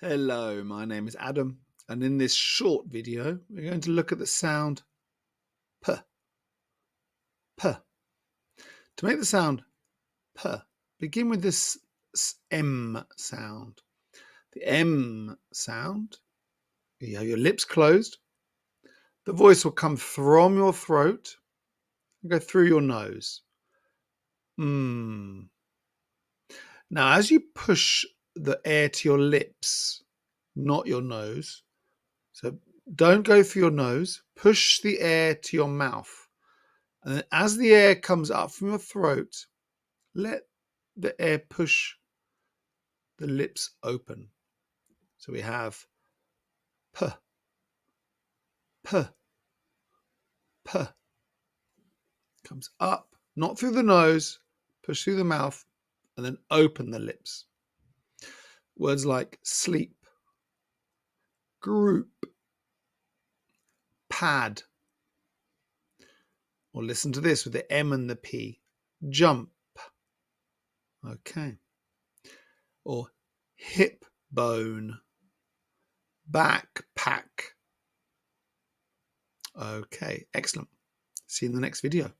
Hello, my name is Adam, and in this short video, we're going to look at the sound P. P. To make the sound P, begin with this M sound. The M sound, you have your lips closed. The voice will come from your throat and go through your nose. Mm. Now, as you push the air to your lips, not your nose, so don't go through your nose, push the air to your mouth. And then as the air comes up from your throat, let the air push the lips open. So we have P, P, P. Comes up, not through the nose, push through the mouth, and then open the lips. Words like sleep, group, pad. Or listen to this with the M and the P. Jump. Okay. Or hip bone. Backpack. Okay, excellent. See you in the next video.